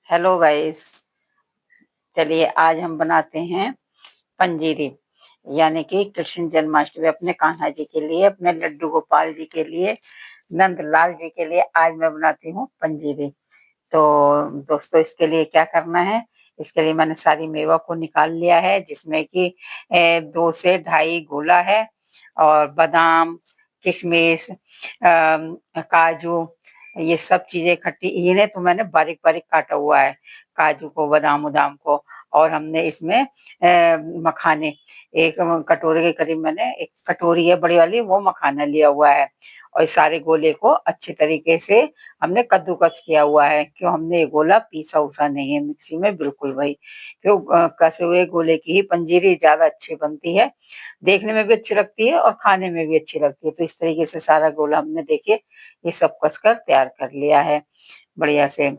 Hello guys. चलिए आज हम बनाते हैं पंजीरी, यानी कि कृष्ण जन्माष्टमी अपने कान्हा जी के लिए, अपने लड्डू गोपाल जी के लिए, नंदलाल जी के लिए आज मैं बनाती हूँ पंजीरी। तो दोस्तों, इसके लिए क्या करना है? इसके लिए मैंने सारी मेवा को निकाल लिया है, जिसमें कि 2 से ढाई गोला है और बादाम, किशमिश, काजू, ये सब चीजें इकट्ठी। इन्हें तो मैंने बारीक बारीक काटा हुआ है, काजू को, बादाम उदाम को। और हमने इसमें मखाने, एक कटोरे के करीब, मैंने एक कटोरी है बड़ी वाली, वो मखाना लिया हुआ है। और इस सारे गोले को अच्छे तरीके से हमने कद्दूकस किया हुआ है। क्यों हमने ये गोला पीसा उसा नहीं है मिक्सी में, बिल्कुल भाई। क्यों कसे हुए गोले की ही पंजीरी ज्यादा अच्छी बनती है, देखने में भी अच्छी लगती है और खाने में भी अच्छी लगती है। तो इस तरीके से सारा गोला हमने, देखिए, ये सब कस कर तैयार कर लिया है बढ़िया से।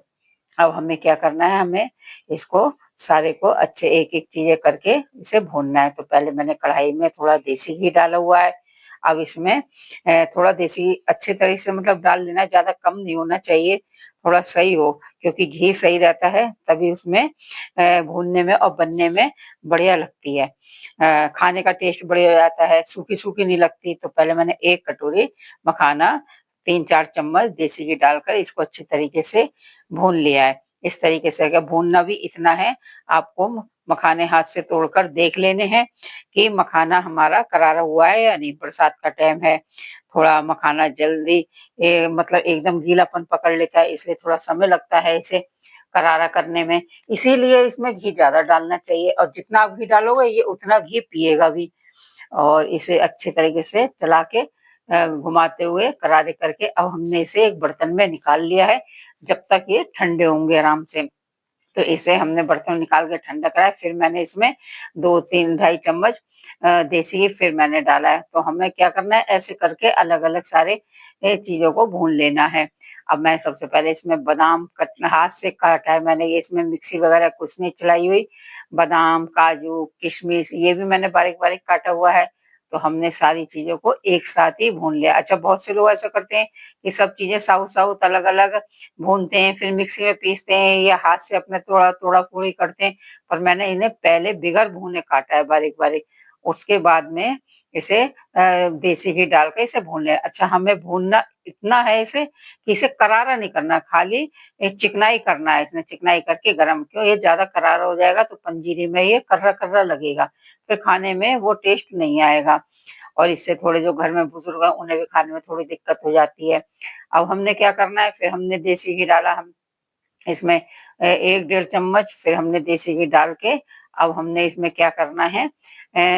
अब हमें क्या करना है? हमें इसको सारे को अच्छे एक एक चीजें करके इसे भूनना है। तो पहले मैंने कढ़ाई में थोड़ा देसी घी डाला हुआ है। अब इसमें थोड़ा देसी अच्छे तरह से मतलब डाल लेना, ज्यादा कम नहीं होना चाहिए, थोड़ा सही हो, क्योंकि घी सही रहता है तभी उसमें भूनने में और बनने में बढ़िया लगती है। खाने का टेस्ट बढ़िया हो जाता है, सूखी सूखी नहीं लगती। तो पहले मैंने 1 कटोरी मखाना, 3-4 चम्मच देसी घी डालकर इसको अच्छे तरीके से भून लिया है। इस तरीके से अगर भूनना भी इतना है, आपको मखाने हाथ से तोड़कर देख लेने हैं कि मखाना हमारा करारा हुआ है या नहीं। बरसात का टाइम है, थोड़ा मखाना जल्दी मतलब एकदम गीलापन पकड़ लेता है, इसलिए थोड़ा समय लगता है इसे करारा करने में। इसीलिए इसमें घी ज्यादा डालना चाहिए, और जितना आप घी डालोगे ये उतना घी पिएगा भी। और इसे अच्छे तरीके से चला के घुमाते हुए करारे करके अब हमने इसे एक बर्तन में निकाल लिया है, जब तक ये ठंडे होंगे आराम से। तो इसे हमने बर्तन निकाल के ठंडा कराया, फिर मैंने इसमें 2-3-2.5 चम्मच देसी घी फिर मैंने डाला है। तो हमें क्या करना है? ऐसे करके अलग अलग सारे चीजों को भून लेना है। अब मैं सबसे पहले इसमें बादाम कट हाथ से काटा है मैंने, ये इसमें मिक्सी वगैरह कुछ नहीं चलाई हुई। बादाम, काजू, किशमिश ये भी मैंने बारीक बारीक काटा हुआ है। तो हमने सारी चीजों को एक साथ ही भून लिया। अच्छा, बहुत से लोग ऐसा करते हैं कि सब चीजें साउथ साउथ अलग अलग भूनते हैं, फिर मिक्सी में पीसते हैं या हाथ से अपने थोड़ा थोड़ा पूरी करते हैं। पर मैंने इन्हें पहले बिगर भूने काटा है बारीक बारीक, उसके बाद में इसे देसी घी डाल के इसे भून लिया। अच्छा, हमें भूनना इतना है इसे कि इसे करारा नहीं करना, खाली एक चिकनाई करना है। इसमें चिकनाई करके गरम, क्यों ये ज्यादा करारा हो जाएगा तो पंजीरी में ये कर्रा कर्रा लगेगा, फिर खाने में वो टेस्ट नहीं आएगा। और इससे थोड़े जो घर में बुजुर्ग हैं उन्हें भी खाने में थोड़ी दिक्कत हो जाती है। अब हमने क्या करना है? फिर हमने देसी घी डाला, हम इसमें 1-1.5 चम्मच फिर हमने देसी घी डाल के अब हमने इसमें क्या करना है?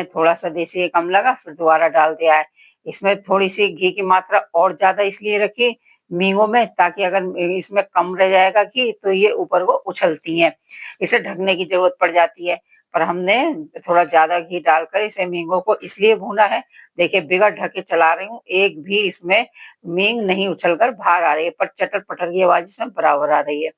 थोड़ा सा देसी घी कम लगा, फिर दोबारा डाल दिया है। इसमें थोड़ी सी घी की मात्रा और ज्यादा इसलिए रखी मींगों में, ताकि अगर इसमें कम रह जाएगा घी तो ये ऊपर को उछलती हैं, इसे ढकने की जरूरत पड़ जाती है। पर हमने थोड़ा ज्यादा घी डालकर इसे मींगों को इसलिए भूना है, देखिए बिगड़ ढके चला रही हूँ, एक भी इसमें मींग नहीं उछलकर बाहर आ रही है, पर चटर पटर की आवाज इसमें बराबर आ रही है।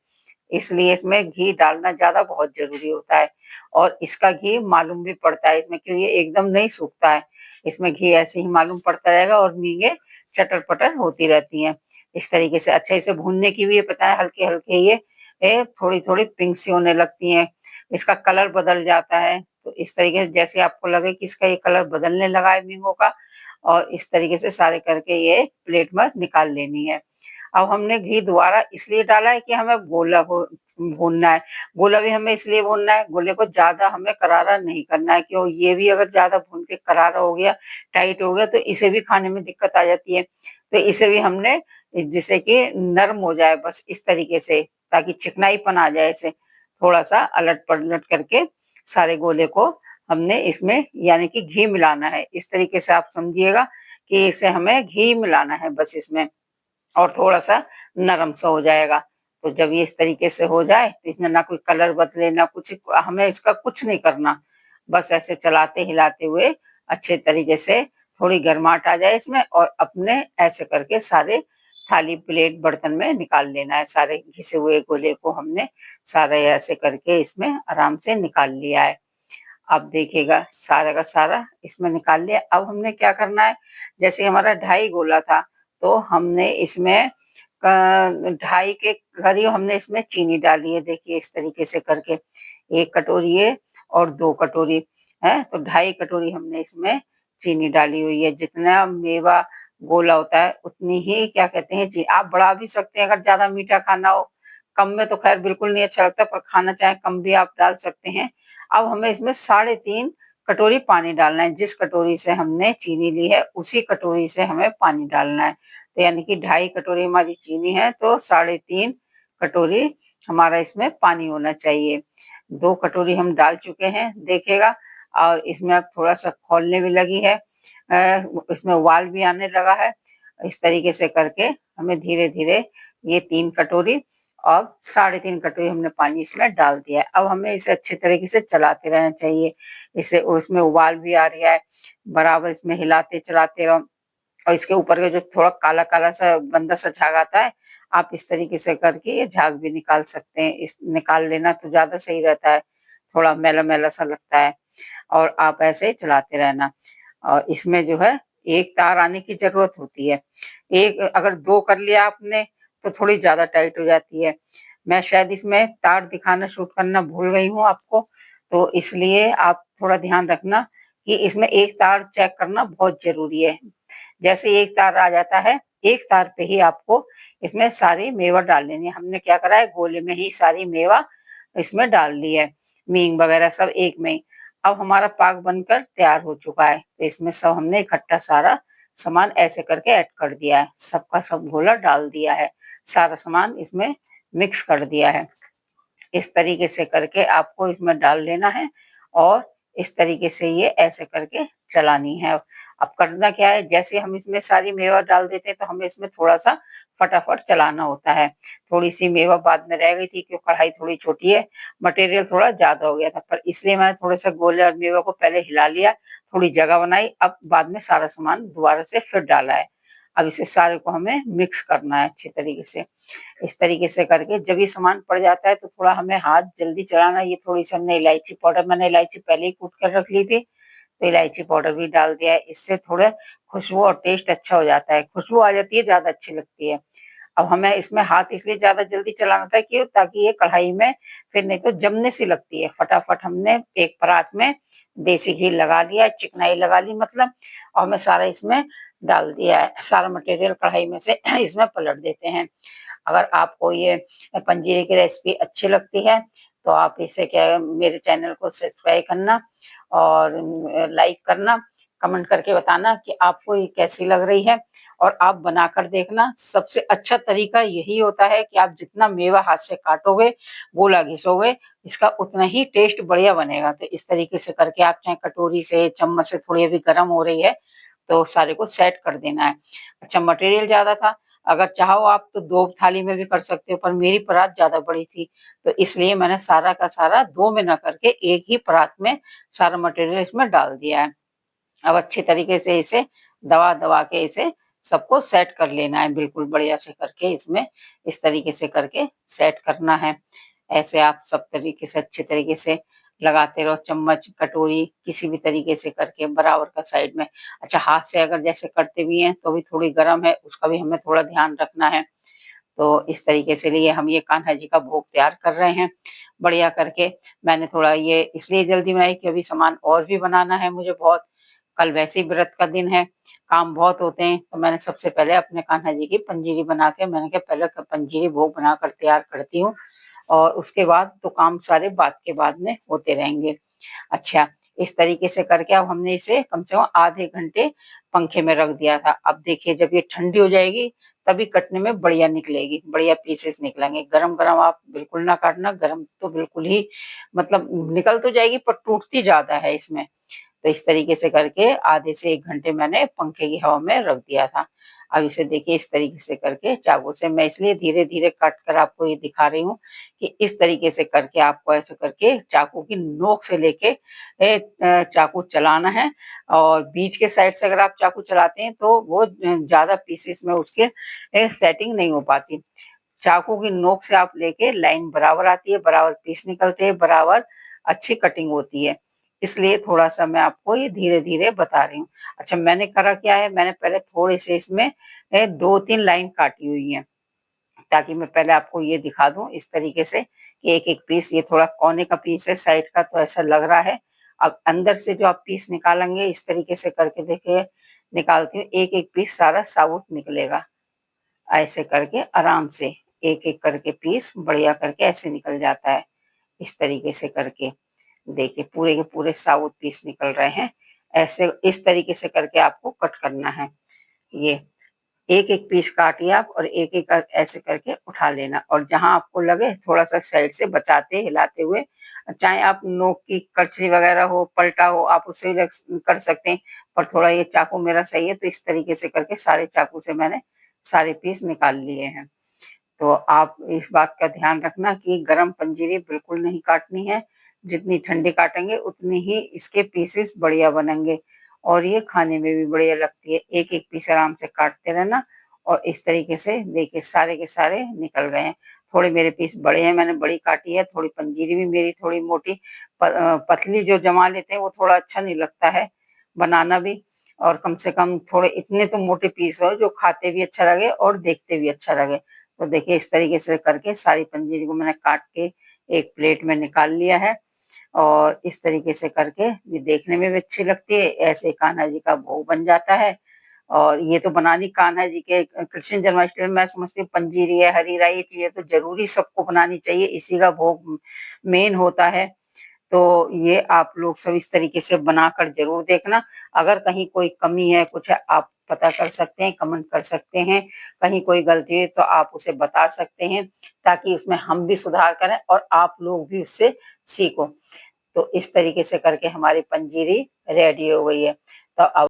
इसलिए इसमें घी डालना ज्यादा बहुत जरूरी होता है। और इसका घी मालूम भी पड़ता है इसमें, क्यों ये एकदम नहीं सूखता है, इसमें घी ऐसे ही मालूम पड़ता रहेगा और मींगे चटर पटर होती रहती हैं इस तरीके से। अच्छा, इसे भूनने की भी ये पता है, हल्के हल्के ये थोड़ी थोड़ी पिंक सी होने लगती हैं, इसका कलर बदल जाता है। तो इस तरीके से जैसे आपको लगे कि इसका ये कलर बदलने लगा है मींगों का, और इस तरीके से सारे करके ये प्लेट में निकाल लेनी है। अब हमने घी दोबारा इसलिए डाला है कि हमें गोला को भूनना है। गोला भी हमें इसलिए भूनना है, गोले को ज्यादा हमें करारा नहीं करना है। क्यों? ये भी अगर ज्यादा भून के करारा हो गया, टाइट हो गया, तो इसे भी खाने में दिक्कत आ जाती है। तो इसे भी हमने, जिससे कि नरम हो जाए बस इस तरीके से, ताकि चिकनाईपन आ जाए, इसे थोड़ा सा अलट पलट करके सारे गोले को हमने इसमें, यानी कि घी मिलाना है। इस तरीके से आप समझिएगा कि इसे हमें घी मिलाना है बस इसमें, और थोड़ा-सा नरम सा हो जाएगा। तो जब ये इस तरीके से हो जाए तो इसमें ना कोई कलर बदले ना कुछ, हमें इसका कुछ नहीं करना। बस ऐसे चलाते हिलाते हुए अच्छे तरीके से थोड़ी गर्माहट आ जाए इसमें, और अपने ऐसे करके सारे थाली, प्लेट, बर्तन में निकाल लेना है। सारे घिसे हुए गोले को हमने सारे ऐसे करके इसमें आराम से निकाल लिया है। अब देखिएगा सारा का सारा इसमें निकाल लिया। अब हमने क्या करना है? जैसे हमारा 2.5 गोला था, तो हमने इसमें 2.5 के करीब हमने इसमें चीनी डाली है। देखिए इस तरीके से करके 1 कटोरी ये और 2 कटोरी है, तो 2.5 कटोरी हमने इसमें चीनी डाली हुई है। जितना मेवा गोला होता है उतनी ही क्या कहते हैं ची आप बढ़ा भी सकते हैं अगर ज़्यादा मीठा खाना हो। कम में तो ख़ैर बिल्कुल नहीं अच्छा लगता, पर खाना चाहे कम भी आप डाल सकते हैं। अब हमें इसमें 3.5 कटोरी पानी डालना है। जिस कटोरी से हमने चीनी ली है उसी कटोरी से हमें पानी डालना है। तो यानी कि 2.5 कटोरी हमारी चीनी है तो 3.5 कटोरी हमारा इसमें पानी होना चाहिए। 2 कटोरी हम डाल चुके हैं देखिएगा, और इसमें अब थोड़ा-सा खौलने भी लगी है। इसमें उबाल भी आने लगा है। इस तरीके से करके हमें धीरे-धीरे ये 3 कटोरी और 3.5 कटोरी हमने पानी इसमें डाल दिया है। अब हमें इसे अच्छे तरीके से चलाते रहना चाहिए। इसे उसमें उबाल भी आ रहा है, बराबर इसमें हिलाते चलाते रहो। और इसके ऊपर का जो थोड़ा काला-काला सा गंदा सा झाग आता है, आप इस तरीके से करके ये झाग भी निकाल सकते हैं। इस निकाल लेना तो ज़्यादा सही रहता है, थोड़ा मैला-मैला सा लगता है, और आप ऐसे ही चलाते रहना। और इसमें जो है 1 तार आने की ज़रूरत होती है। एक अगर 2 कर लिया आपने तो थोड़ी ज़्यादा टाइट हो जाती है। मैं शायद इसमें तार दिखाना शूट करना भूल गई हूँ आपको, तो इसलिए आप थोड़ा ध्यान रखना कि इसमें 1 तार चेक करना बहुत ज़रूरी है। जैसे 1 तार आ जाता है, 1 तार पे ही आपको इसमें सारी मेवा डाल लेनी है। हमने क्या करा है गोले में ही सारी मेवा इसमें डाल दी है, मींग वगैरह सब एक में ही। अब हमारा पाक बनकर तैयार हो चुका है, तो इसमें सब हमने इकट्ठा सारा सामान ऐसे करके ऐड कर दिया है, सबका सब घोला डाल दिया है, सारा सामान इसमें मिक्स कर दिया है। इस तरीके से करके आपको इसमें डाल लेना है और इस तरीके से ये ऐसे करके चलानी है। अब करना क्या है, जैसे हम इसमें सारी मेवा डाल देते हैं तो हमें इसमें थोड़ा-सा फटाफट चलाना होता है। थोड़ी-सी मेवा बाद में रह गई थी क्योंकि कढ़ाई थोड़ी छोटी है, मटेरियल थोड़ा ज़्यादा हो गया था, पर इसलिए मैंने थोड़े-से गोले और मेवा को पहले हिला लिया, थोड़ी जगह बनाई, अब बाद में सारा सामान दोबारा से फिर डाला है। अब इसे सारे को हमें मिक्स करना है अच्छे तरीके से। इस तरीके से करके जब ये सामान पड़ जाता है तो थोड़ा हमें हाथ जल्दी चलाना है। ये थोड़ी-सी हमने इलायची पाउडर, मैंने इलायची पहले ही कूट कर रख ली थी, तो इलायची पाउडर भी डाल दिया है। इससे थोड़ा खुशबू और टेस्ट अच्छा हो जाता है। खुशबू आ जाती है, ज़्यादा अच्छी लगती है। अब हमें इसमें हाथ इसलिए ज़्यादा जल्दी चलाना था कि ताकि ये कढ़ाई में फिर नहीं तो जमने सी लगती है। फटाफट हमने एक परात में देसी घी लगा लिया, चिकनाई लगा ली मतलब, और हमें सारा इसमें डाल दिया है। सारा मटेरियल कढ़ाई में से इसमें पलट देते हैं। अगर आपको ये पंजीरी की रेसिपी अच्छी लगती है तो आप इसे क्या मेरे चैनल को सब्सक्राइब करना और लाइक करना, कमेंट करके बताना कि आपको ये कैसी लग रही है, और आप बनाकर देखना। सबसे अच्छा तरीका यही होता है कि आप जितना मेवा हाथ से काटोगे, गोला घिसोगे, इसका उतना ही टेस्ट बढ़िया बनेगा। तो इस तरीके से करके आप चाहे कटोरी से, चम्मच से, थोड़ी अभी गर्म हो रही है तो सारे को सेट कर देना है। अच्छा मटेरियल ज़्यादा था, अगर चाहो आप तो 2 थाली में भी कर सकते हो, पर मेरी परात ज़्यादा बड़ी थी, तो इसलिए मैंने सारा का सारा 2 में ना करके एक ही परात में सारा मटेरियल इसमें डाल दिया है। अब अच्छे तरीके से इसे दबा-दबा के इसे सबको सेट कर लेना है, बिल्कुल बढ़िया से करके इसमें इस तरीके से करके सेट करना है। ऐसे आप सब तरीके से अच्छे तरीके से लगाते रहो, चम्मच, कटोरी किसी भी तरीके से करके बराबर का साइड में। अच्छा हाथ से अगर जैसे करते भी हैं तो भी थोड़ी गरम है, उसका भी हमें थोड़ा ध्यान रखना है। तो इस तरीके से लिए हम ये कान्हा जी का भोग तैयार कर रहे हैं, बढ़िया करके। मैंने थोड़ा ये इसलिए जल्दी बनाई कि अभी सामान और भी बनाना है मुझे बहुत। कल वैसे ही व्रत का दिन है, काम बहुत होते हैं, तो मैंने सबसे पहले अपने कान्हा जी की पंजीरी बना के मैंने कहा पहले पंजीरी भोग बनाकर तैयार करती हूँ, और उसके बाद तो काम सारे बाद के बाद में होते रहेंगे। अच्छा, इस तरीके से करके अब हमने इसे कम से कम आधे घंटे पंखे में रख दिया था। अब देखिए जब ये ठंडी हो जाएगी तभी कटने में बढ़िया निकलेगी, बढ़िया पीसेस निकलेंगे। गरम-गरम आप बिल्कुल ना काटना, गरम तो बिल्कुल ही मतलब निकल तो जाएगी पर टूटती ज़्यादा है इसमें। तो इस तरीके से करके आधे से 1 घंटे मैंने पंखे की हवा में रख दिया था। अब इसे देखिए इस तरीके से करके चाकू से मैं इसलिए धीरे-धीरे काट कर आपको ये दिखा रही हूँ कि इस तरीके से करके आपको ऐसे करके चाकू की नोक से लेके चाकू चलाना है, और बीच के साइड से अगर आप चाकू चलाते हैं तो वो ज़्यादा पीसेस में उसके सेटिंग नहीं हो पाती। चाकू की नोक से आप लेके लाइन बराबर आती है, बराबर पीस निकलते हैं, बराबर अच्छी कटिंग होती है। इसलिए थोड़ा-सा मैं आपको ये धीरे-धीरे बता रही हूँ। अच्छा मैंने करा क्या है, मैंने पहले थोड़े से इसमें 2-3 लाइन काटी हुई हैं। ताकि मैं पहले आपको ये दिखा दूं इस तरीके से कि एक एक पीस, ये थोड़ा कोने का पीस है साइड का तो ऐसा लग रहा है। अब अंदर से जो आप पीस निकालेंगे इस तरीके से करके देखिए, निकालती हूँ, एक एक पीस सारा साबुत निकलेगा। ऐसे करके आराम से एक एक करके पीस बढ़िया करके ऐसे निकल जाता है। इस तरीके से करके देखिए पूरे के पूरे साबुत पीस निकल रहे हैं। ऐसे इस तरीके से करके आपको कट करना है। ये एक एक पीस काटिए आप और एक एक ऐसे करके उठा लेना, और जहां आपको लगे थोड़ा सा साइड से बचाते हिलाते हुए, चाहे आप नोक की करछली वगैरह हो, पलटा हो, आप उससे भी कर सकते हैं, पर थोड़ा ये चाकू मेरा सही है तो इस तरीके से करके सारे चाकू से मैंने सारे पीस निकाल लिए हैं। तो आप इस बात का ध्यान रखना कि गरम पंजीरी बिल्कुल नहीं काटनी है। जितनी ठंडी काटेंगे उतनी ही इसके पीसेस बढ़िया बनेंगे और ये खाने में भी बढ़िया लगती है। एक एक पीस आराम से काटते रहना और इस तरीके से देखिए सारे के सारे निकल रहे हैं। थोड़े मेरे पीस बड़े हैं, मैंने बड़ी काटी है, थोड़ी पंजीरी भी मेरी थोड़ी मोटी पतली जो जमा लेते हैं वो थोड़ा अच्छा नहीं लगता है बनाना भी, और कम से कम थोड़े इतने तो मोटे पीस हो जो खाते भी अच्छा लगे और देखते भी अच्छा लगे। तो देखिए इस तरीके से करके सारी पंजीरी को मैंने काट के एक प्लेट में निकाल लिया है, और इस तरीके से करके ये देखने में भी अच्छी लगती है। ऐसे कान्हा जी का भोग बन जाता है। और ये तो बनानी कान्हा जी के कृष्ण जन्माष्टमी में, मैं समझती हूँ पंजीरी है, हरी राई, ये चीजें तो जरूरी सबको बनानी चाहिए, इसी का भोग मेन होता है। तो ये आप लोग सब इस तरीके से बनाकर जरूर देखना। अगर कहीं कोई कमी है, कुछ है, आप पता कर सकते हैं, कमेंट कर सकते हैं। कहीं कोई गलती है तो आप उसे बता सकते हैं, ताकि उसमें हम भी सुधार करें और आप लोग भी उससे सीखो। तो इस तरीके से करके हमारी पंजीरी रेडी हो गई है। तो अब